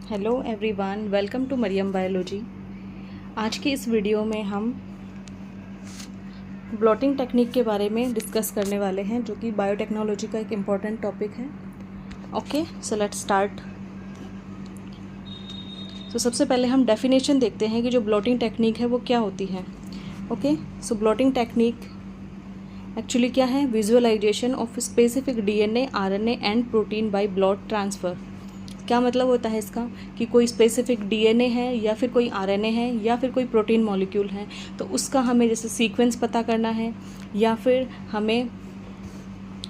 Hello everyone, welcome to Mariyam biology. आज की इस वीडियो में हम ब्लॉटिंग टेक्निक के बारे में डिस्कस करने वाले हैं, जो कि बायोटेक्नोलॉजी का एक इम्पॉर्टेंट टॉपिक है। Okay, so let's start. तो सबसे पहले हम डेफिनेशन देखते हैं कि जो ब्लॉटिंग टेक्निक है वो क्या होती है। Okay, so blotting technique actually क्या है? Visualisation of specific DNA, RNA and protein by blot transfer. क्या मतलब होता है इसका कि कोई स्पेसिफिक डीएनए है या फिर कोई आरएनए है या फिर कोई प्रोटीन मॉलिक्यूल है, तो उसका हमें जैसे सीक्वेंस पता करना है या फिर हमें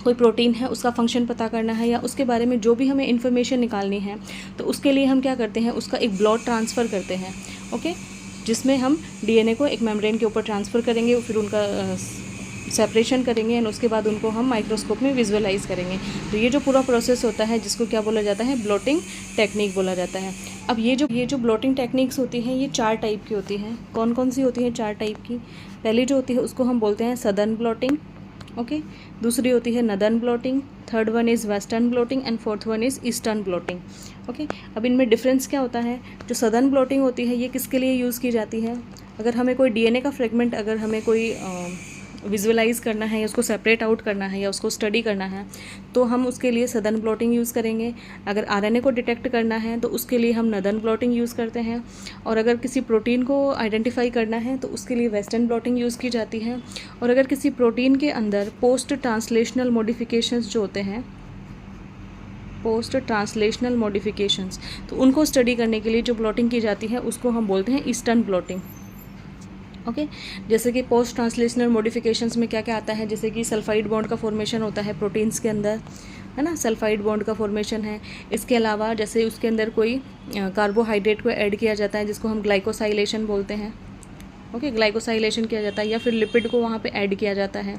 कोई प्रोटीन है उसका फंक्शन पता करना है या उसके बारे में जो भी हमें इन्फॉर्मेशन निकालनी है, तो उसके लिए हम क्या करते हैं, उसका एक ब्लॉट ट्रांसफ़र करते हैं। ओके, जिसमें हम डीएनए को एक मेम्ब्रेन के ऊपर ट्रांसफ़र करेंगे, फिर उनका सेपरेशन करेंगे एंड उसके बाद उनको हम माइक्रोस्कोप में विजुअलाइज करेंगे। तो ये जो पूरा प्रोसेस होता है जिसको क्या बोला जाता है? ब्लॉटिंग टेक्निक बोला जाता है। अब ये जो ब्लॉटिंग टेक्निक्स होती हैं ये 4 टाइप की होती हैं। कौन कौन सी होती हैं? 4 टाइप की। पहली जो होती है उसको हम बोलते हैं सदर्न ब्लॉटिंग। ओके, दूसरी होती है northern blotting, third one is western blotting and fourth one is eastern blotting. Okay, अब इनमें डिफरेंस क्या होता है? जो सदर्न ब्लॉटिंग होती है ये किसके लिए यूज़ की जाती है? अगर हमें कोई डीएनए का फ्रेगमेंट अगर हमें कोई विजुअलाइज करना है या उसको सेपरेट आउट करना है या उसको स्टडी करना है, तो हम उसके लिए सदर्न ब्लॉटिंग यूज़ करेंगे। अगर आरएनए को डिटेक्ट करना है तो उसके लिए हम नदर्न ब्लॉटिंग यूज़ करते हैं। और अगर किसी प्रोटीन को आइडेंटिफाई करना है तो उसके लिए वेस्टर्न ब्लॉटिंग यूज़ की जाती है। और अगर किसी प्रोटीन के अंदर पोस्ट ट्रांसलेशनल मॉडिफिकेशंस जो होते हैं, पोस्ट ट्रांसलेशनल मॉडिफिकेशंस, तो उनको स्टडी करने के लिए जो ब्लॉटिंग की जाती है उसको हम बोलते हैं ईस्टर्न ब्लॉटिंग। ओके, जैसे कि पोस्ट ट्रांसलेशनल मॉडिफिकेशंस में क्या क्या आता है? जैसे कि सल्फाइड बॉन्ड का फॉर्मेशन होता है प्रोटीन्स के अंदर, है ना, सल्फाइड बॉन्ड का फॉर्मेशन है। इसके अलावा जैसे उसके अंदर कोई कार्बोहाइड्रेट को ऐड किया जाता है जिसको हम ग्लाइकोसाइलेशन बोलते हैं। ओके, ग्लाइकोसाइलेशन किया जाता है या फिर लिपिड को वहाँ पे ऐड किया जाता है।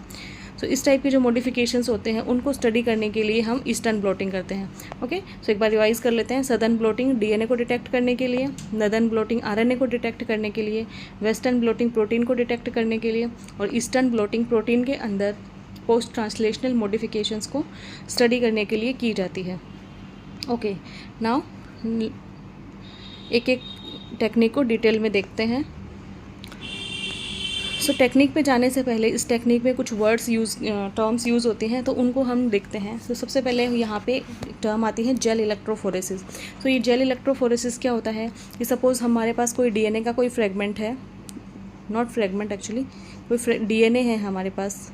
सो इस टाइप के जो मॉडिफिकेशंस होते हैं उनको स्टडी करने के लिए हम ईस्टर्न ब्लॉटिंग करते हैं। ओके, सो एक बार रिवाइज कर लेते हैं। सदर्न ब्लॉटिंग डीएनए को डिटेक्ट करने के लिए, नदर्न ब्लॉटिंग आरएनए को डिटेक्ट करने के लिए, वेस्टर्न ब्लॉटिंग प्रोटीन को डिटेक्ट करने के लिए, और ईस्टर्न ब्लॉटिंग प्रोटीन के अंदर पोस्ट ट्रांसलेशनल मॉडिफिकेशंस को स्टडी करने के लिए की जाती है। ओके, नाउ एक एक टेक्निक को डिटेल में देखते हैं। सो टेक्निक पे जाने से पहले इस टेक्निक में कुछ वर्ड्स टर्म्स यूज़ होती हैं, तो उनको हम देखते हैं। तो सबसे पहले यहाँ पे टर्म आती है जेल इलेक्ट्रोफोरेसिस। तो ये जेल इलेक्ट्रोफोरेसिस क्या होता है कि सपोज़ हमारे पास कोई डीएनए का कोई फ्रेगमेंट है, नॉट फ्रेगमेंट एक्चुअली, कोई डीएनए है हमारे पास,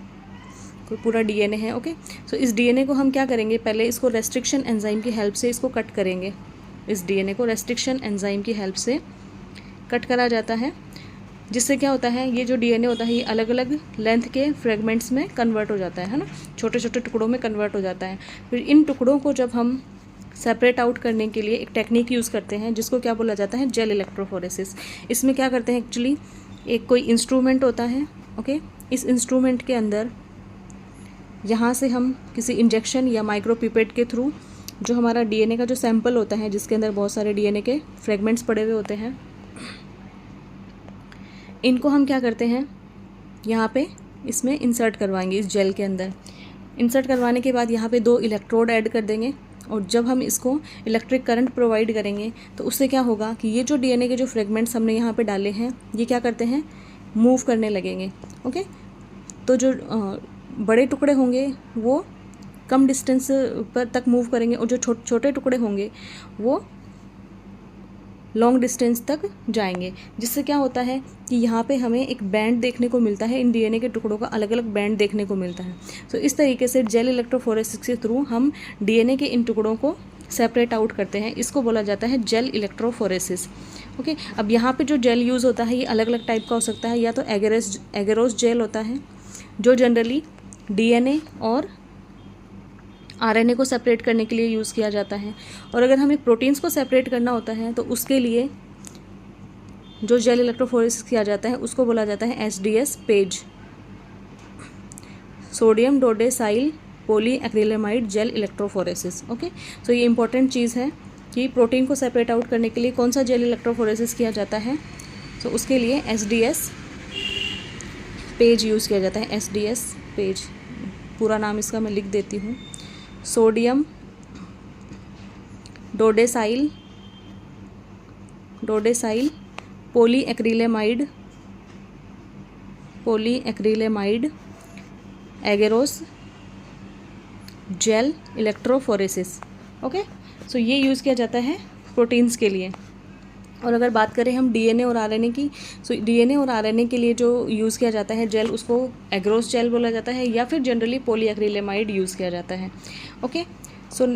कोई पूरा डीएनए है। ओके, सो इस डीएनए को हम क्या करेंगे? पहले इसको रेस्ट्रिक्शन एंजाइम की हेल्प से इसको कट करेंगे। इस डीएनए को रेस्ट्रिक्शन एंजाइम की हेल्प से कट करा जाता है, जिससे क्या होता है, ये जो डीएनए होता है ये अलग अलग लेंथ के फ्रेगमेंट्स में कन्वर्ट हो जाता है ना, छोटे छोटे टुकड़ों में कन्वर्ट हो जाता है। फिर इन टुकड़ों को जब हम सेपरेट आउट करने के लिए एक टेक्निक यूज़ करते हैं जिसको क्या बोला जाता है? Gel electrophoresis. इसमें क्या करते हैं एक्चुअली, एक कोई इंस्ट्रूमेंट होता है। ओके, इस इंस्ट्रूमेंट के अंदर यहाँ से हम किसी इंजेक्शन या माइक्रोपिपेट के थ्रू जो हमारा डीएनए का जो सैंपल होता है जिसके अंदर बहुत सारे डीएनए के फ्रेगमेंट्स पड़े हुए होते हैं, इनको हम क्या करते हैं, यहाँ पे इसमें इंसर्ट करवाएंगे इस जेल के अंदर। इंसर्ट करवाने के बाद यहाँ पे 2 इलेक्ट्रोड ऐड कर देंगे, और जब हम इसको इलेक्ट्रिक करंट प्रोवाइड करेंगे तो उससे क्या होगा कि ये जो डीएनए के जो फ्रेगमेंट्स हमने यहाँ पे डाले हैं ये क्या करते हैं? मूव करने लगेंगे। ओके, तो जो बड़े टुकड़े होंगे वो कम डिस्टेंस पर तक मूव करेंगे, और जो छोटे टुकड़े होंगे वो लॉन्ग डिस्टेंस तक जाएंगे। जिससे क्या होता है कि यहाँ पे हमें एक बैंड देखने को मिलता है, इन डीएनए के टुकड़ों का अलग अलग बैंड देखने को मिलता है। सो इस तरीके से जेल इलेक्ट्रोफोरेसिस के थ्रू हम डीएनए के इन टुकड़ों को सेपरेट आउट करते हैं। इसको बोला जाता है जेल इलेक्ट्रोफोरेसिस। ओके, अब यहाँ पे जो जेल यूज़ होता है ये अलग अलग टाइप का हो सकता है। या तो एगेरोस जेल होता है जो जनरली डीएनए और आरएनए को सेपरेट करने के लिए यूज़ किया जाता है। और अगर हमें प्रोटीन्स को सेपरेट करना होता है तो उसके लिए जो जेल इलेक्ट्रोफोरेसिस किया जाता है उसको बोला जाता है SDS page, sodium dodecyl polyacrylamide gel electrophoresis. Okay, so ये इंपॉर्टेंट चीज़ है कि प्रोटीन को सेपरेट आउट करने के लिए कौन सा जेल इलेक्ट्रोफोरेसिस किया जाता है। सो उसके लिए एसडीएस पेज यूज़ किया जाता है। एसडीएस पेज, पूरा नाम इसका मैं लिख देती हूँ, sodium dodecyl dodecyl polyacrylamide agarose gel electrophoresis. Okay, so ये यूज़ किया जाता है प्रोटीन्स के लिए। और अगर बात करें हम डीएनए और आरएनए की, सो डीएनए और आरएनए के लिए जो यूज़ किया जाता है जेल, उसको एग्रोस जेल बोला जाता है या फिर जनरली पॉलीएक्रिलेमाइड यूज़ किया जाता है। ओके, सो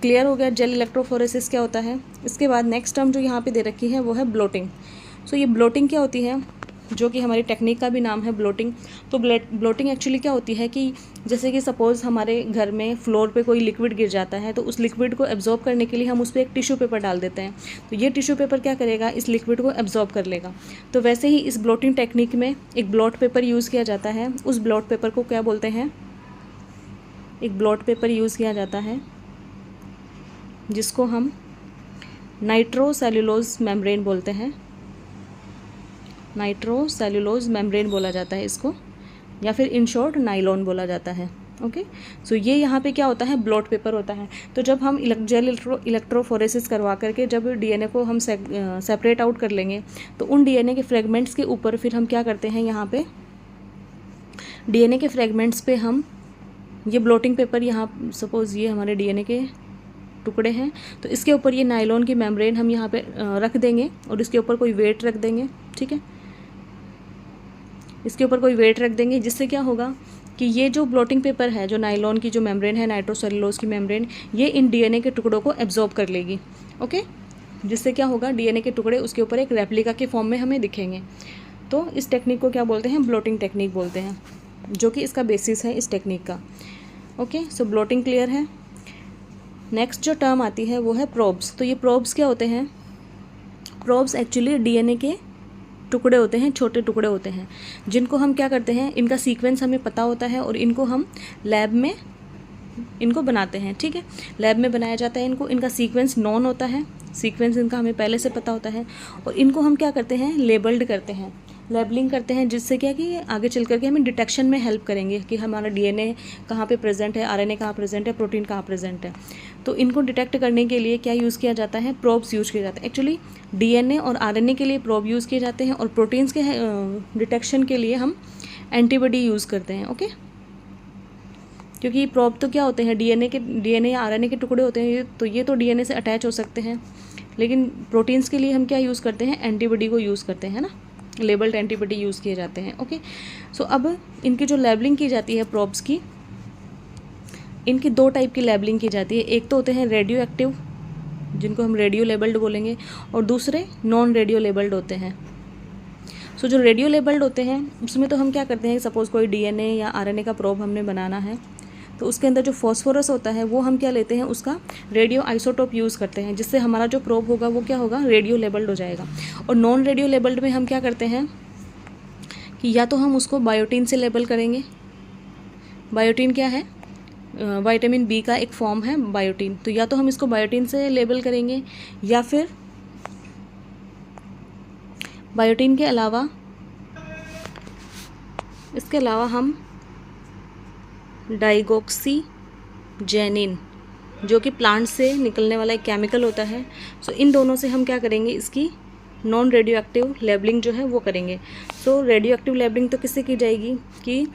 क्लियर हो गया जेल इलेक्ट्रोफोरेसिस क्या होता है। इसके बाद नेक्स्ट टर्म जो यहाँ पे दे रखी है वो है ब्लोटिंग। सो ये ब्लोटिंग क्या होती है, जो कि हमारी टेक्निक का भी नाम है ब्लोटिंग। तो ब्लोटिंग एक्चुअली क्या होती है कि जैसे कि सपोज़ हमारे घर में फ्लोर पे कोई लिक्विड गिर जाता है, तो उस लिक्विड को एब्जॉर्ब करने के लिए हम उस पर एक टिश्यू पेपर डाल देते हैं। तो ये टिश्यू पेपर क्या करेगा, इस लिक्विड को एब्जॉर्ब कर लेगा। तो वैसे ही इस ब्लोटिंग टेक्निक में एक ब्लॉट पेपर यूज़ किया जाता है। उस ब्लॉट पेपर को क्या बोलते हैं, एक ब्लॉट पेपर यूज़ किया जाता है जिसको हम नाइट्रोसेल्युलोज मेम्ब्रेन बोलते हैं। नाइट्रोसेल्युलोज मेम्ब्रेन बोला जाता है इसको, या फिर इन शॉर्ट नाइलॉन बोला जाता है। ओके, सो ये यहाँ पे क्या होता है, ब्लॉट पेपर होता है। तो जब हम जेल इलेक्ट्रोफोरेसिस करवा करके जब डीएनए को हम सेपरेट आउट कर लेंगे, तो उन डीएनए के फ्रेगमेंट्स के ऊपर फिर हम क्या करते हैं, यहाँ पे डीएनए के फ्रेगमेंट्स पे हम ये ब्लोटिंग पेपर, यहाँ सपोज़ ये हमारे डीएनए के टुकड़े हैं, तो इसके ऊपर ये नायलॉन की मेम्ब्रेन हम यहाँ पे रख देंगे और इसके ऊपर कोई वेट रख देंगे। ठीक है, इसके ऊपर कोई वेट रख देंगे, जिससे क्या होगा कि ये जो ब्लोटिंग पेपर है, जो नायलॉन की जो मेम्ब्रेन है, नाइट्रोसेल्युलोज की मेम्ब्रेन, ये इन डीएनए के टुकड़ों को एब्जॉर्ब कर लेगी। ओके, जिससे क्या होगा, डीएनए के टुकड़े उसके ऊपर एक रेप्लिका के फॉर्म में हमें दिखेंगे। तो इस टेक्निक को क्या बोलते हैं, ब्लोटिंग टेक्निक बोलते हैं, जो कि इसका बेसिस है इस टेक्निक का। ओके, सो ब्लोटिंग क्लियर है। नेक्स्ट जो टर्म आती है वो है प्रोब्स। तो ये प्रोब्स क्या होते हैं, प्रोब्स एक्चुअली डीएनए के टुकड़े होते हैं, छोटे टुकड़े होते हैं, जिनको हम क्या करते हैं, इनका सीक्वेंस हमें पता होता है और इनको हम लैब में इनको बनाते हैं। ठीक है, लैब में बनाया जाता है इनको, इनका सीक्वेंस नॉन होता है, सीक्वेंस इनका हमें पहले से पता होता है, और इनको हम क्या करते हैं, लेबल्ड करते हैं, लेबलिंग करते हैं, जिससे क्या कि आगे चल करके हमें डिटेक्शन में हेल्प करेंगे कि हमारा डीएनए कहाँ पे प्रेजेंट है, आरएनए कहाँ प्रेजेंट है, प्रोटीन कहाँ प्रेजेंट है। तो इनको डिटेक्ट करने के लिए क्या यूज़ किया जाता है, प्रोब्स यूज़ किए जाते हैं। एक्चुअली डीएनए और आरएनए के लिए प्रोब यूज़ किए जाते हैं, और प्रोटीन्स के डिटेक्शन के लिए हम एंटीबॉडी यूज़ करते हैं। ओके, क्योंकि प्रोब तो क्या होते हैं, डीएनए या आरएनए के टुकड़े होते हैं, तो ये तो डीएनए से अटैच हो सकते हैं, लेकिन प्रोटीन्स के लिए हम क्या यूज़ करते हैं, एंटीबॉडी को यूज़ करते हैं ना, लेबल्ड एंटीबॉडी यूज़ किए जाते हैं। ओके, सो अब इनकी जो लेबलिंग की जाती है प्रोब्स की, इनकी दो टाइप की लेबलिंग की जाती है। एक तो होते हैं रेडियो एक्टिव, जिनको हम रेडियो लेबल्ड बोलेंगे, और दूसरे नॉन रेडियो लेबल्ड होते हैं। सो जो रेडियो लेबल्ड होते हैं उसमें तो हम क्या करते हैं, सपोज़ कोई डीएनए या आरएनए का प्रोब हमने बनाना है, तो उसके अंदर जो फॉस्फोरस होता है वो हम क्या लेते हैं, उसका रेडियो आइसोटोप यूज़ करते हैं, जिससे हमारा जो प्रोब होगा वो क्या होगा, रेडियो लेबल्ड हो जाएगा। और नॉन रेडियो लेबल्ड में हम क्या करते हैं कि या तो हम उसको बायोटीन से लेबल करेंगे। बायोटीन क्या है, विटामिन बी का एक फॉर्म है बायोटीन, तो या तो हम इसको बायोटीन से लेबल करेंगे, या फिर बायोटीन के अलावा इसके अलावा हम डाइगोक्सीजेनिन, जो कि प्लांट से निकलने वाला एक केमिकल होता है, सो इन दोनों से हम क्या करेंगे, इसकी नॉन रेडियो एक्टिव लेबलिंग जो है वो करेंगे। सो रेडियो एक्टिव लेबलिंग तो किससे की जाएगी कि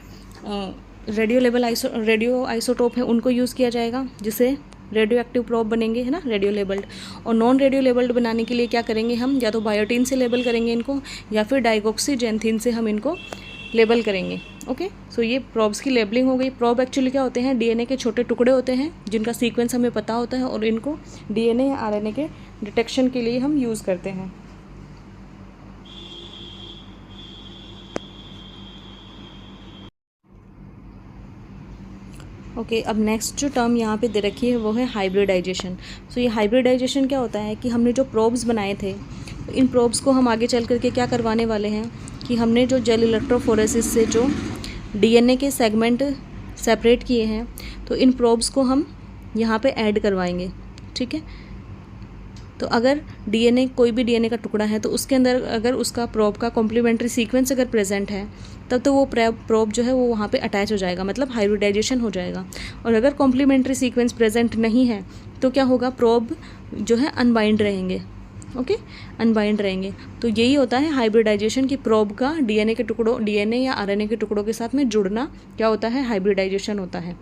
रेडियो आइसोटोप है उनको यूज़ किया जाएगा, जिससे रेडियो एक्टिव प्रोब बनेंगे, है ना, रेडियो लेबल्ड। और नॉन रेडियो लेबल्ड बनाने के लिए क्या करेंगे हम, या तो बायोटीन से लेबल करेंगे इनको, या फिर डाइगोक्सीजेंथिन से हम इनको लेबल करेंगे। ओके, सो ये प्रोब्स की लेबलिंग हो गई। प्रोब एक्चुअली क्या होते हैं, डीएनए के छोटे टुकड़े होते हैं जिनका सीक्वेंस हमें पता होता है, और इनको डीएनए या आरएनए के डिटेक्शन के लिए हम यूज़ करते हैं। ओके, अब नेक्स्ट जो टर्म यहाँ पे दे रखी है वो है हाइब्रिडाइजेशन। सो ये हाइब्रिडाइजेशन क्या होता है कि हमने जो प्रोब्स बनाए थे, इन प्रोब्स को हम आगे चल करके क्या करवाने वाले हैं कि हमने जो जेल इलेक्ट्रोफोरेसिस से जो डीएनए के सेगमेंट सेपरेट किए हैं, तो इन प्रोब्स को हम यहाँ पे ऐड करवाएंगे। ठीक है, तो अगर डीएनए कोई भी डीएनए का टुकड़ा है, तो उसके अंदर अगर उसका प्रोब का कॉम्प्लीमेंट्री सीक्वेंस अगर प्रेजेंट है, तब तो वो प्रोब जो है वो वहाँ पे अटैच हो जाएगा, मतलब हाइब्रिडाइजेशन हो जाएगा। और अगर कॉम्प्लीमेंट्री सीक्वेंस प्रेजेंट नहीं है, तो क्या होगा, प्रोब जो है अनबाइंड रहेंगे। ओके, अनबाइंड रहेंगे। तो यही होता है हाइब्रिडाइजेशन की प्रोब का डीएनए या आरएनए के टुकड़ों के साथ में जुड़ना क्या होता है, हाइब्रिडाइजेशन होता है।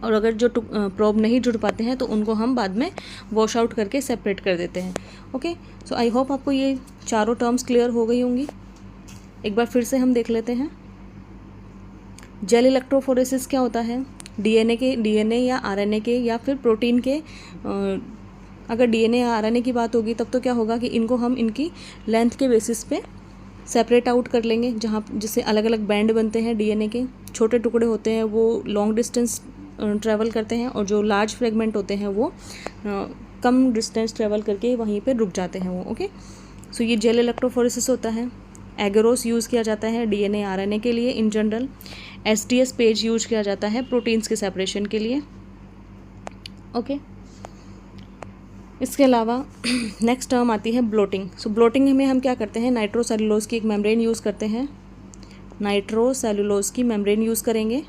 और अगर जो प्रोब नहीं जुड़ पाते हैं तो उनको हम बाद में वॉश आउट करके सेपरेट कर देते हैं। ओके, सो आई होप आपको ये चारों टर्म्स क्लियर हो गई होंगी। एक बार फिर से हम देख लेते हैं। जेल इलेक्ट्रोफोरेसिस क्या होता है, डीएनए या आरएनए के या फिर प्रोटीन के, अगर डीएनए या आरएनए की बात होगी तब तो क्या होगा कि इनको हम इनकी लेंथ के बेसिस पे सेपरेट आउट कर लेंगे, जहाँ जिससे अलग अलग बैंड बनते हैं। डीएनए के छोटे टुकड़े होते हैं वो लॉन्ग डिस्टेंस ट्रैवल करते हैं, और जो लार्ज फ्रेगमेंट होते हैं वो कम डिस्टेंस ट्रैवल करके वहीं पे रुक जाते हैं वो। ओके, सो ये जेल इलेक्ट्रोफोरेसिस होता है। एगरोस यूज़ किया जाता है डीएनए आरएनए के लिए in general. STS page use किया जाता है प्रोटीन्स के सेपरेशन के लिए। ओके, इसके अलावा नेक्स्ट टर्म आती है ब्लोटिंग। सो ब्लोटिंग में हम क्या करते हैं, नाइट्रोसेलुलोज की एक मेम्ब्रेन यूज़ करते हैं, नाइट्रोसेलुलोज की मेम्ब्रेन यूज़ करेंगे,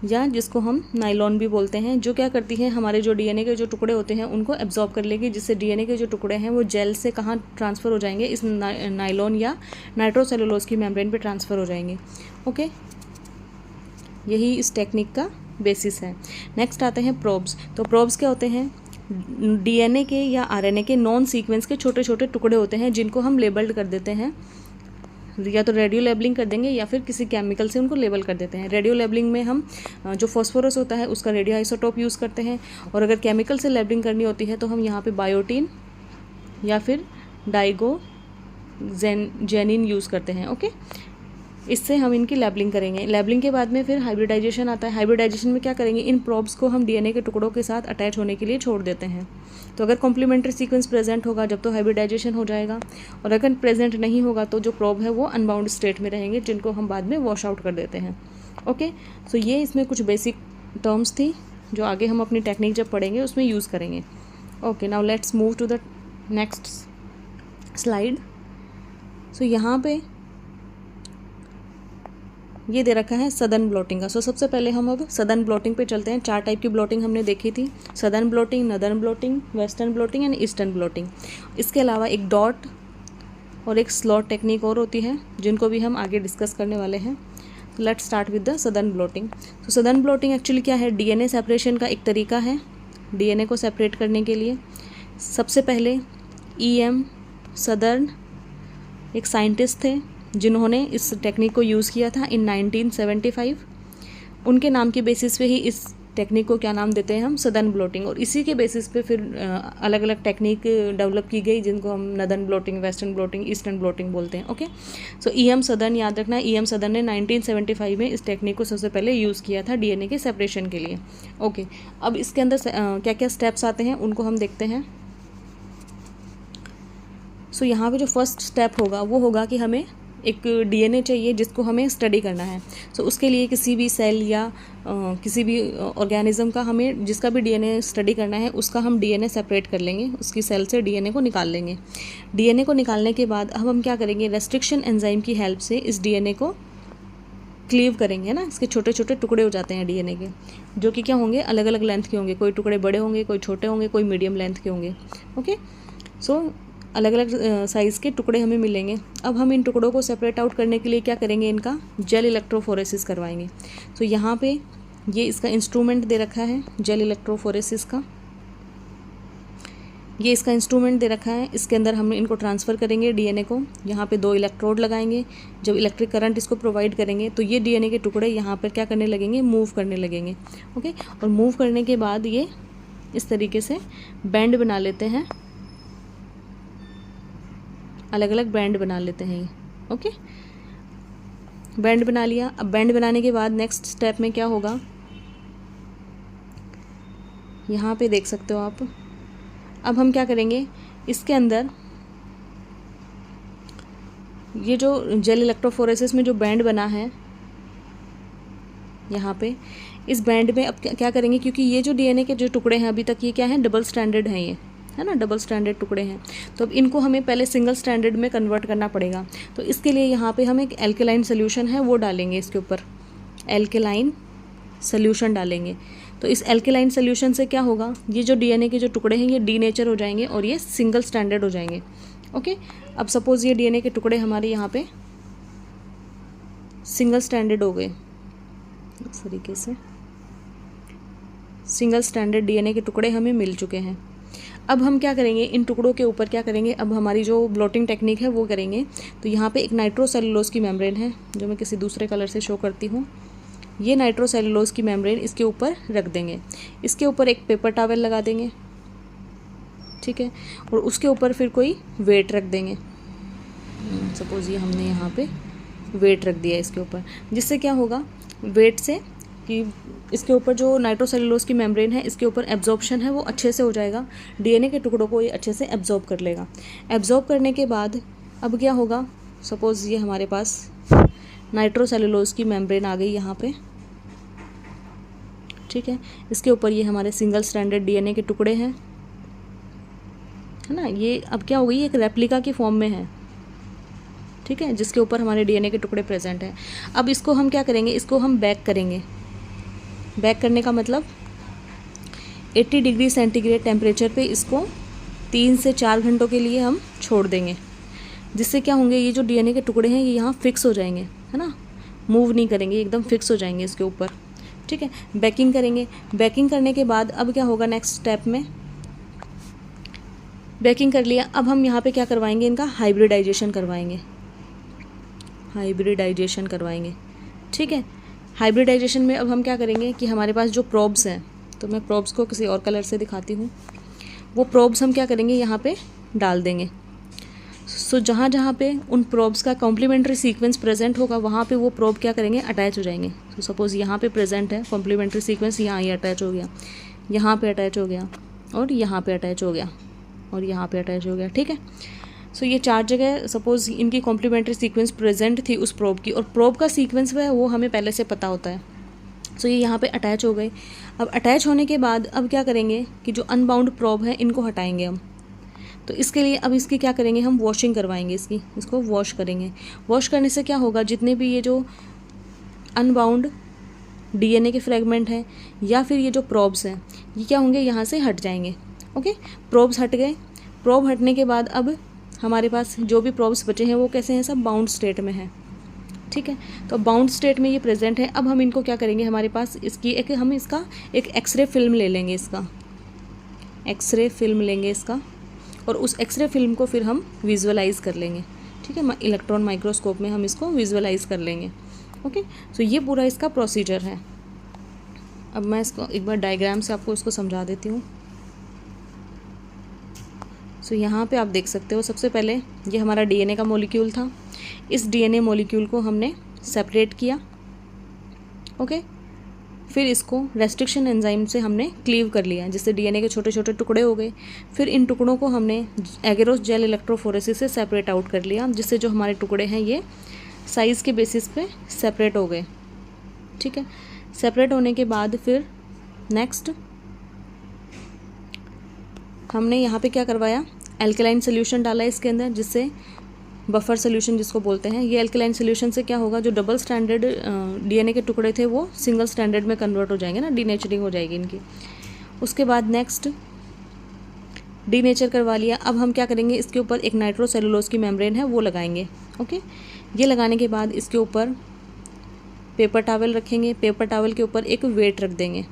या जिसको हम नाइलॉन भी बोलते हैं, जो क्या करती है हमारे जो डीएनए के जो टुकड़े होते हैं उनको एब्जॉर्ब कर लेगी, जिससे डीएनए के जो टुकड़े हैं वो जेल से कहाँ ट्रांसफ़र हो जाएंगे, इस नाइलॉन या नाइट्रोसेलुलोज की मेम्ब्रेन पे ट्रांसफ़र हो जाएंगे। ओके, यही इस टेक्निक का बेसिस है। नेक्स्ट आते हैं प्रोब्स। तो प्रोब्स क्या होते हैं, डीएनए के या आरएनए के नॉन सीक्वेंस के छोटे छोटे टुकड़े होते हैं जिनको हम लेबल्ड कर देते हैं, या तो रेडियो लेबलिंग कर देंगे या फिर किसी केमिकल से उनको लेबल कर देते हैं। रेडियो लेबलिंग में हम जो फॉस्फोरस होता है उसका रेडियो आइसोटोप यूज़ करते हैं, और अगर केमिकल से लेबलिंग करनी होती है तो हम यहाँ पे बायोटीन या फिर डाइगोजेनिन यूज़ करते हैं। ओके, इससे हम इनकी लेबलिंग करेंगे। लेबलिंग के बाद में फिर हाइब्रिडाइजेशन आता है। हाइब्रिडाइजेशन में क्या करेंगे, इन प्रोब्स को हम डीएनए के टुकड़ों के साथ अटैच होने के लिए छोड़ देते हैं। तो अगर कॉम्प्लीमेंट्री सीक्वेंस प्रेजेंट होगा जब तो हाइब्रिडाइजेशन हो जाएगा, और अगर प्रेजेंट नहीं होगा तो जो प्रोब है वो अनबाउंड स्टेट में रहेंगे, जिनको हम बाद में वॉश आउट कर देते हैं। ओके, सो ये इसमें कुछ बेसिक टर्म्स थी जो आगे हम अपनी टेक्निक जब पढ़ेंगे उसमें यूज़ करेंगे। Okay, now let's move to the next slide. So यहाँ पे ये दे रखा है सदर्न ब्लोटिंग का। सो सबसे पहले हम अब सदर्न ब्लोटिंग पे चलते हैं। 4 टाइप की ब्लोटिंग हमने देखी थी, Southern blotting, northern blotting, western blotting and eastern blotting. इसके अलावा एक डॉट और एक स्लॉट टेक्निक और होती है जिनको भी हम आगे डिस्कस करने वाले हैं। Let's start with the Southern blotting. तो सदर्न ब्लोटिंग एक्चुअली क्या है, डीएनए सेपरेशन का एक तरीका है। डीएनए को सेपरेट करने के लिए सबसे पहले ईएम सदर्न एक साइंटिस्ट थे जिन्होंने इस टेक्निक को यूज़ किया था इन 1975। उनके नाम के बेसिस पे ही इस टेक्निक को क्या नाम देते हैं हम, सदर्न ब्लोटिंग। और इसी के बेसिस पे फिर अलग अलग टेक्निक डेवलप की गई जिनको हम northern blotting, western blotting, eastern blotting बोलते हैं। ओके, सो ईएम सदर्न याद रखना, ईएम सदर्न ने 1975 में इस टेक्निक को सबसे पहले यूज़ किया था डीएनए के सेपरेशन के लिए। ओके, अब इसके अंदर क्या क्या स्टेप्स आते हैं उनको हम देखते हैं। सो यहाँ पे जो फर्स्ट स्टेप होगा वो होगा कि हमें एक डीएनए चाहिए जिसको हमें स्टडी करना है। सो उसके लिए किसी भी सेल या किसी भी ऑर्गेनिज्म का हमें जिसका भी डीएनए स्टडी करना है उसका हम डीएनए सेपरेट कर लेंगे, उसकी सेल से डीएनए को निकाल लेंगे। डीएनए को निकालने के बाद अब हम क्या करेंगे, रेस्ट्रिक्शन एंजाइम की हेल्प से इस डीएनए को क्लीव करेंगे ना। इसके छोटे छोटे टुकड़े हो जाते हैं डीएनए के, जो कि क्या होंगे, अलग अलग लेंथ के होंगे। कोई टुकड़े बड़े होंगे, कोई छोटे होंगे, कोई मीडियम लेंथ के होंगे। ओके, सो अलग अलग साइज़ के टुकड़े हमें मिलेंगे। अब हम इन टुकड़ों को सेपरेट आउट करने के लिए क्या करेंगे, इनका जेल इलेक्ट्रोफोरेसिस करवाएंगे। तो यहाँ पे ये इसका इंस्ट्रूमेंट दे रखा है जेल इलेक्ट्रोफोरेसिस का, ये इसका इंस्ट्रूमेंट दे रखा है। इसके अंदर हम इनको ट्रांसफ़र करेंगे डीएनए को। यहाँ पे 2 इलेक्ट्रोड लगाएंगे। जब इलेक्ट्रिक करंट इसको प्रोवाइड करेंगे तो ये डीएनए के टुकड़े यहाँ पर क्या करने लगेंगे, मूव करने लगेंगे। ओके, और मूव करने के बाद ये इस तरीके से बैंड बना लेते हैं, अलग अलग बैंड बना लेते हैं ये। ओके, बैंड बना लिया। अब बैंड बनाने के बाद नेक्स्ट स्टेप में क्या होगा, यहाँ पे देख सकते हो आप। अब हम क्या करेंगे, इसके अंदर ये जो जेल इलेक्ट्रोफोरेसिस में जो बैंड बना है यहाँ पे, इस बैंड में अब क्या करेंगे, क्योंकि ये जो डीएनए के जो टुकड़े हैं अभी तक ये क्या है, डबल स्टैंडर्ड हैं, ये है ना, डबल स्टैंडर्ड टुकड़े हैं। तो अब इनको हमें पहले सिंगल स्टैंडर्ड में कन्वर्ट करना पड़ेगा। तो इसके लिए यहाँ पे हम एक एल्केलाइन सोल्यूशन है वो डालेंगे, इसके ऊपर एल्केलाइन सोल्यूशन डालेंगे। तो इस एल्केलाइन सोल्यूशन से क्या होगा, ये जो डीएनए के जो टुकड़े हैं ये डीनेचर हो जाएंगे और ये सिंगल स्ट्रैंडेड हो जाएंगे। ओके, अब सपोज ये डीएनए के टुकड़े हमारे यहाँ पे सिंगल स्ट्रैंडेड हो गए, इस तरीके से सिंगल स्ट्रैंडेड डीएनए के टुकड़े हमें मिल चुके हैं। अब हम क्या करेंगे, इन टुकड़ों के ऊपर क्या करेंगे, अब हमारी जो ब्लॉटिंग टेक्निक है वो करेंगे। तो यहाँ पे एक नाइट्रोसेलुलोज की मेम्ब्रेन है जो मैं किसी दूसरे कलर से शो करती हूँ। ये नाइट्रोसेलुलोज की मेम्ब्रेन इसके ऊपर रख देंगे, इसके ऊपर एक पेपर टॉवेल लगा देंगे, ठीक है, और उसके ऊपर फिर कोई वेट रख देंगे। सपोज ये हमने यहाँ पे वेट रख दिया इसके ऊपर, जिससे क्या होगा, वेट से कि इसके ऊपर जो नाइट्रोसेलुलोज की मेम्ब्रेन है इसके ऊपर एब्जॉर्प्शन है वो अच्छे से हो जाएगा, डीएनए के टुकड़ों को ये अच्छे से एब्जॉर्ब कर लेगा। एब्जॉर्ब करने के बाद अब क्या होगा, सपोज ये हमारे पास नाइट्रोसेलुलोज की मेम्ब्रेन आ गई यहाँ पे, ठीक है, इसके ऊपर ये हमारे सिंगल स्ट्रैंडेड डीएनए के टुकड़े हैं, है ना। ये अब क्या हो गई, एक रेप्लिका की फॉर्म में है, ठीक है, जिसके ऊपर हमारे डीएनए के टुकड़े प्रेजेंट हैं। अब इसको हम क्या करेंगे, इसको हम बैक करेंगे। बैक करने का मतलब 80 डिग्री सेंटीग्रेड टेम्परेचर पे इसको 3 से 4 घंटों के लिए हम छोड़ देंगे, जिससे क्या होंगे, ये जो डीएनए के टुकड़े हैं ये यहाँ फिक्स हो जाएंगे, है ना, मूव नहीं करेंगे, एकदम फिक्स हो जाएंगे इसके ऊपर, ठीक है। बैकिंग करेंगे। बैकिंग करने के बाद अब क्या होगा, नेक्स्ट स्टेप में बैकिंग कर लिया, अब हम यहाँ पे क्या करवाएंगे, इनका हाइब्रिडाइजेशन करवाएंगे, हाइब्रिडाइजेशन करवाएंगे, ठीक है। हाइब्रिडाइजेशन में अब हम क्या करेंगे कि हमारे पास जो प्रोब्स हैं, तो मैं प्रोब्स को किसी और कलर से दिखाती हूँ, वो प्रोब्स हम क्या करेंगे यहाँ पे डाल देंगे। सो जहाँ जहाँ पे उन प्रोब्स का कॉम्प्लीमेंट्री सीक्वेंस प्रेजेंट होगा वहाँ पे वो प्रोब क्या करेंगे, अटैच हो जाएंगे। तो सपोज़ यहाँ पे प्रेजेंट है कॉम्प्लीमेंट्री सीक्वेंस, यहाँ ये अटैच हो गया, यहाँ पे अटैच हो गया, और यहाँ पे अटैच हो गया, और यहाँ पे अटैच हो गया, ठीक है। सो ये 4 जगह सपोज़ इनकी कॉम्प्लीमेंट्री सीक्वेंस प्रेजेंट थी उस प्रोब की, और प्रोब का सीक्वेंस है वो हमें पहले से पता होता है। सो ये यहाँ पे अटैच हो गए। अब अटैच होने के बाद अब क्या करेंगे कि जो अनबाउंड प्रोब है इनको हटाएंगे हम। तो इसके लिए अब इसकी क्या करेंगे, हम वॉशिंग करवाएंगे, इसको वॉश करेंगे। वॉश करने से क्या होगा, जितने भी ये जो अनबाउंड डीएनए के फ्रेगमेंट हैं या फिर ये जो प्रोब्स हैं ये क्या होंगे, यहाँ से हट जाएंगे। ओके, प्रोब्स हट गए। प्रोब हटने के बाद अब हमारे पास जो भी प्रोब्स बचे हैं वो कैसे हैं, सब बाउंड स्टेट में है, ठीक है। तो बाउंड स्टेट में ये प्रेजेंट है। अब हम इनको क्या करेंगे, हमारे पास इसकी हम इसका एक एक्सरे फिल्म ले लेंगे, इसका एक्सरे फिल्म लेंगे इसका, और उस एक्सरे फिल्म को फिर हम विजुअलाइज़ कर लेंगे, ठीक है। इलेक्ट्रॉन माइक्रोस्कोप में हम इसको विजुअलाइज़ कर लेंगे। ओके, सो ये पूरा इसका प्रोसीजर है। अब मैं इसको एक बार डायग्राम से आपको इसको समझा देती हूँ। सो यहाँ पे आप देख सकते हो, सबसे पहले ये हमारा डीएनए का मॉलिक्यूल था। इस डीएनए मॉलिक्यूल को हमने सेपरेट किया, ओके। फिर इसको रेस्ट्रिक्शन एंजाइम से हमने क्लीव कर लिया, जिससे डीएनए के छोटे छोटे टुकड़े हो गए। फिर इन टुकड़ों को हमने एगेरोस जेल इलेक्ट्रोफोरेसिस से सेपरेट आउट कर लिया, जिससे जो हमारे टुकड़े हैं ये साइज़ के बेसिस पे सेपरेट हो गए, ठीक है। सेपरेट होने के बाद फिर नेक्स्ट हमने यहाँ पे क्या करवाया, एल्कलाइन सोल्यूशन डाला इसके अंदर, जिससे बफर सोल्यूशन जिसको बोलते हैं। ये एल्कलाइन सोल्यूशन से क्या होगा, जो डबल स्टैंडर्ड डीएनए के टुकड़े थे वो सिंगल स्टैंडर्ड में कन्वर्ट हो जाएंगे ना, डीनेचरिंग हो जाएगी इनकी। उसके बाद नेक्स्ट डीनेचर करवा लिया। अब हम क्या करेंगे, इसके ऊपर एक नाइट्रोसेलुलोज की मेम्ब्रेन है वो लगाएंगे, ओके। ये लगाने के बाद इसके ऊपर पेपर टॉवेल रखेंगे, पेपर टॉवेल के ऊपर एक वेट रख देंगे,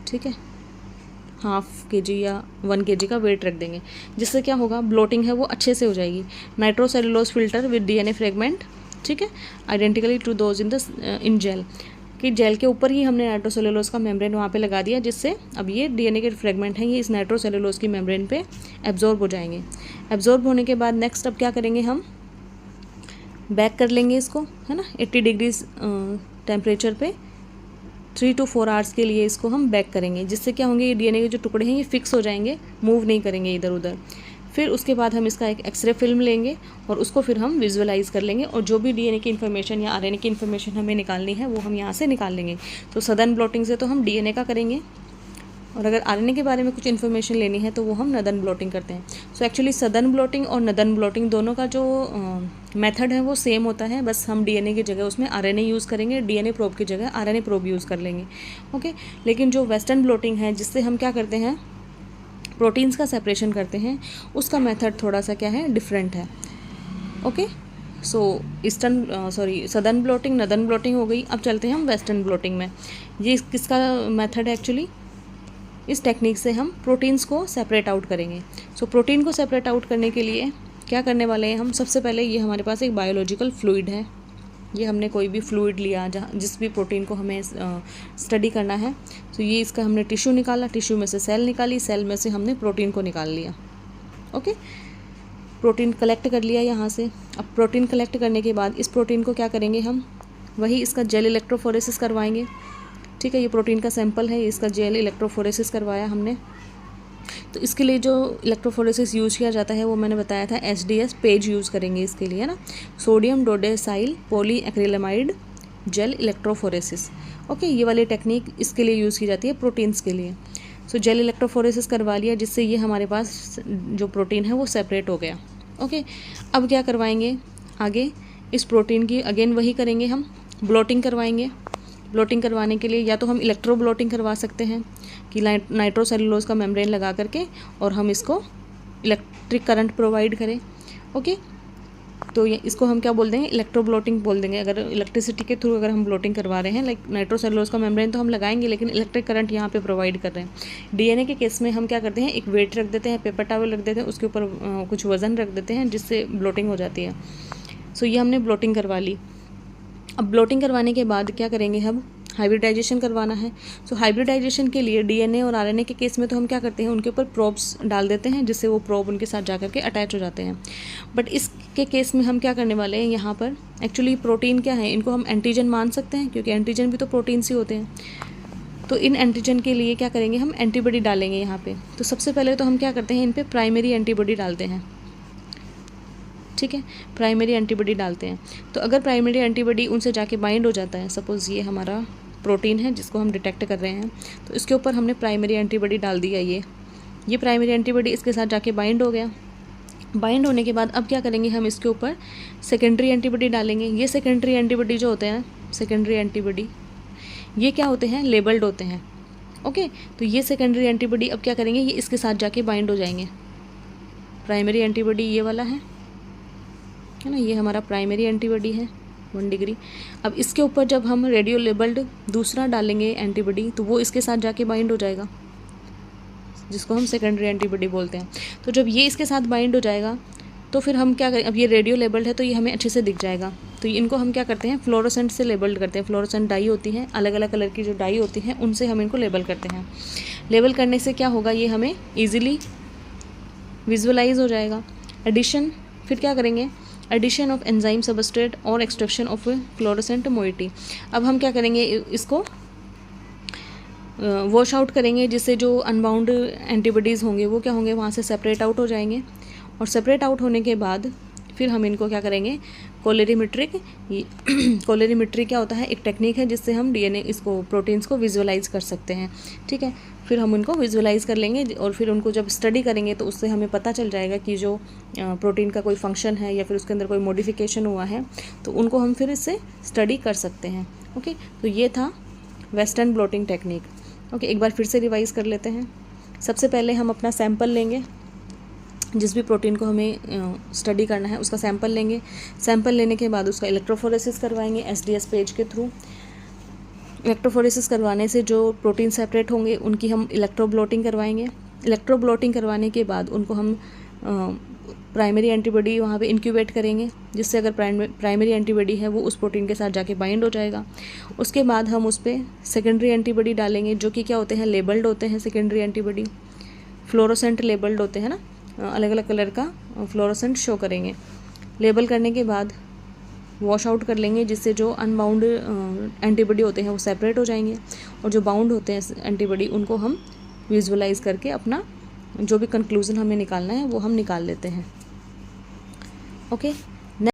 ठीक है, 1/2 kg या 1 kg का वेट रख देंगे, जिससे क्या होगा, ब्लोटिंग है वो अच्छे से हो जाएगी। Nitrocellulose filter with DNA fragment, ठीक है, identically to those in gel, कि जेल के ऊपर ही हमने नाइट्रोसेलुलोज का मेम्ब्रेन वहाँ पे लगा दिया, जिससे अब ये डीएनए के फ्रेगमेंट हैं ये इस नाइट्रोसेलुलोज की मेम्ब्रेन पे एब्जॉर्ब हो जाएंगे। एब्जॉर्ब होने के बाद नेक्स्ट अब क्या करेंगे, हम बैक कर लेंगे इसको, है ना, 80 डिग्री टेम्परेचर पे 3 to 4 आवर्स के लिए इसको हम बैक करेंगे, जिससे क्या होंगे, ये डीएनए के जो टुकड़े हैं ये फिक्स हो जाएंगे, मूव नहीं करेंगे इधर उधर। फिर उसके बाद हम इसका एक एक्सरे फिल्म लेंगे और उसको फिर हम विजुअलाइज़ कर लेंगे, और जो भी डीएनए की इन्फॉर्मेशन या आरएनए की इन्फॉर्मेशन हमें निकालनी है वो हम यहाँ से निकाल लेंगे। तो सदर्न ब्लॉटिंग से तो हम डीएनए का करेंगे, और अगर आरएनए के बारे में कुछ इन्फॉर्मेशन लेनी है तो वो हम नदन ब्लॉटिंग करते हैं। सो एक्चुअली सदर्न ब्लॉटिंग और नदन ब्लॉटिंग दोनों का जो मेथड है वो सेम होता है, बस हम डीएनए की जगह उसमें आरएनए यूज़ करेंगे, डीएनए प्रोब की जगह आरएनए प्रोब यूज़ कर लेंगे। ओके, लेकिन जो वेस्टर्न ब्लॉटिंग है जिससे हम क्या करते हैं, प्रोटीन्स का सेपरेशन करते हैं, उसका मेथड थोड़ा सा क्या है, डिफरेंट है। ओके, सो सदर्न ब्लॉटिंग नदन ब्लॉटिंग हो गई। अब चलते हैं हम वेस्टर्न ब्लॉटिंग में। ये किसका मेथड है एक्चुअली, इस टेक्निक से हम प्रोटीन्स को सेपरेट आउट करेंगे। सो प्रोटीन को सेपरेट आउट करने के लिए क्या करने वाले हैं हम, सबसे पहले ये हमारे पास एक बायोलॉजिकल फ्लूइड है, ये हमने कोई भी फ्लूइड लिया जहाँ जिस भी प्रोटीन को हमें स्टडी करना है, तो ये इसका हमने टिश्यू निकाला, टिश्यू में से सेल निकाली, सेल में से हमने प्रोटीन को निकाल लिया। ओके, प्रोटीन कलेक्ट कर लिया यहाँ से। अब प्रोटीन कलेक्ट करने के बाद इस प्रोटीन को क्या करेंगे हम, वही इसका जेल इलेक्ट्रोफोरेसिस करवाएंगे। ठीक है, ये प्रोटीन का सैंपल है, इसका जेल इलेक्ट्रोफोरेसिस करवाया हमने। तो इसके लिए जो इलेक्ट्रोफोरेसिस यूज़ किया जाता है वो मैंने बताया था, SDS पेज यूज़ करेंगे इसके लिए, है ना, sodium dodecyl polyacrylamide gel electrophoresis. Okay, ये वाली टेक्निक इसके लिए यूज़ की जाती है प्रोटीन्स के लिए। सो जेल इलेक्ट्रोफोरेसिस करवा लिया, जिससे ये हमारे पास जो प्रोटीन है वो सेपरेट हो गया। ओके, अब क्या करवाएंगे आगे, इस प्रोटीन की अगेन वही करेंगे हम, ब्लॉटिंग करवाएंगे। ब्लॉटिंग करवाने के लिए या तो हम इलेक्ट्रो ब्लॉटिंग करवा सकते हैं कि नाइट्रोसेलुलोज का मेम्ब्रेन लगा करके और हम इसको इलेक्ट्रिक करंट प्रोवाइड करें। ओके, तो ये इसको हम क्या बोल देंगे, इलेक्ट्रो ब्लॉटिंग बोल देंगे। अगर इलेक्ट्रिसिटी के थ्रू अगर हम ब्लॉटिंग करवा रहे हैं, लाइक नाइट्रोसेलुलोज का मेम्ब्रेन तो हम लगाएंगे, लेकिन इलेक्ट्रिक करंट यहाँ पे प्रोवाइड कर रहे हैं। डीएनए के केस में हम क्या करते हैं, एक वेट रख देते हैं, पेपर टॉवल रख देते हैं, उसके ऊपर कुछ वज़न रख देते हैं, जिससे ब्लॉटिंग हो जाती है। सो ये हमने ब्लॉटिंग करवा ली। अब ब्लॉटिंग करवाने के बाद क्या करेंगे, हम हाइब्रिडाइजेशन करवाना है। सो हाइब्रिडाइजेशन के लिए डीएनए और आरएनए के केस में तो हम क्या करते हैं, उनके ऊपर प्रोब्स डाल देते हैं, जिससे वो प्रोब उनके साथ जा करके अटैच हो जाते हैं। बट इसके केस में हम क्या करने वाले हैं, यहाँ पर एक्चुअली प्रोटीन क्या है, इनको हम एंटीजन मान सकते हैं, क्योंकि एंटीजन भी तो प्रोटीन्स ही होते हैं। तो इन एंटीजन के लिए क्या करेंगे, हम एंटीबॉडी डालेंगे यहाँ पे। तो सबसे पहले तो हम क्या करते हैं, इन पे प्राइमरी एंटीबॉडी डालते हैं। ठीक है, प्राइमरी एंटीबॉडी डालते हैं। तो अगर प्राइमरी एंटीबॉडी उनसे जाके बाइंड हो जाता है, सपोज़ ये हमारा प्रोटीन है जिसको हम डिटेक्ट कर रहे हैं, तो इसके ऊपर हमने प्राइमरी एंटीबॉडी डाल दिया। ये प्राइमरी एंटीबॉडी इसके साथ जाके बाइंड हो गया। बाइंड होने के बाद अब क्या करेंगे, हम इसके ऊपर सेकेंडरी एंटीबॉडी डालेंगे। ये सेकेंडरी एंटीबॉडी जो होते हैं, सेकेंडरी एंटीबॉडी ये क्या होते हैं, लेबल्ड होते हैं। ओके, तो ये सेकेंडरी एंटीबॉडी अब क्या करेंगे, ये इसके साथ जाके बाइंड हो जाएंगे। प्राइमरी एंटीबॉडी ये वाला है ना, ये हमारा प्राइमरी एंटीबॉडी है 1 डिग्री। अब इसके ऊपर जब हम रेडियो लेबल्ड दूसरा डालेंगे एंटीबॉडी, तो वो इसके साथ जाके बाइंड हो जाएगा, जिसको हम सेकेंडरी एंटीबॉडी बोलते हैं। तो जब ये इसके साथ बाइंड हो जाएगा तो फिर हम क्या करें, अब ये रेडियो लेबल्ड है तो ये हमें अच्छे से दिख जाएगा। तो इनको हम क्या करते हैं, फ्लोरोसेंट से लेबल्ड करते हैं। फ्लोरोसेंट डाई होती हैं, अलग अलग कलर की जो डाई होती हैं, उनसे हम इनको लेबल करते हैं। लेबल करने से क्या होगा, ये हमें ईजिली विजुअलाइज हो जाएगा। एडिशन, फिर क्या करेंगे, एडिशन ऑफ एंजाइम सबस्ट्रेट और एक्सट्रैक्शन ऑफ फ्लोरोसेंट मोइटी। अब हम क्या करेंगे, इसको वॉश आउट करेंगे, जिससे जो अनबाउंड एंटीबॉडीज़ होंगे वो क्या होंगे, वहाँ से सेपरेट आउट हो जाएंगे। और सेपरेट आउट होने के बाद फिर हम इनको क्या करेंगे, कोलेरीमेट्रिक कोलेरीमेट्री क्या होता है, एक टेक्निक है जिससे हम डीएनए इसको प्रोटीन्स को विजुअलाइज कर सकते हैं। ठीक है, फिर हम उनको विजुअलाइज कर लेंगे और फिर उनको जब स्टडी करेंगे तो उससे हमें पता चल जाएगा कि जो प्रोटीन का कोई फंक्शन है या फिर उसके अंदर कोई मॉडिफिकेशन हुआ है, तो उनको हम फिर इससे स्टडी कर सकते हैं। ओके, तो ये था वेस्टर्न ब्लॉटिंग टेक्निक। ओके, एक बार फिर से रिवाइज कर लेते हैं। सबसे पहले हम अपना सैंपल लेंगे, जिस भी प्रोटीन को हमें स्टडी करना है उसका सैंपल लेंगे। सैंपल लेने के बाद उसका इलेक्ट्रोफोरेसिस करवाएंगे SDS पेज के थ्रू। इलेक्ट्रोफोरेसिस करवाने से जो प्रोटीन सेपरेट होंगे उनकी हम इलेक्ट्रो ब्लॉटिंग करवाएंगे। इलेक्ट्रो ब्लॉटिंग करवाने के बाद उनको हम प्राइमरी एंटीबॉडी वहाँ पे इंक्यूबेट करेंगे, जिससे अगर प्राइमरी एंटीबॉडी है वो उस प्रोटीन के साथ जाके बाइंड हो जाएगा। उसके बाद हम उस पर सेकेंडरी एंटीबॉडी डालेंगे, जो कि क्या होते हैं, लेबल्ड होते हैं। सेकेंडरी एंटीबॉडी फ्लोरोसेंट लेबल्ड होते हैं ना, अलग अलग कलर का फ्लोरोसेंट शो करेंगे। लेबल करने के बाद वॉश आउट कर लेंगे, जिससे जो अनबाउंड एंटीबॉडी होते हैं वो सेपरेट हो जाएंगे, और जो बाउंड होते हैं एंटीबॉडी उनको हम विजुअलाइज करके अपना जो भी कंक्लूज़न हमें निकालना है वो हम निकाल लेते हैं। ओके।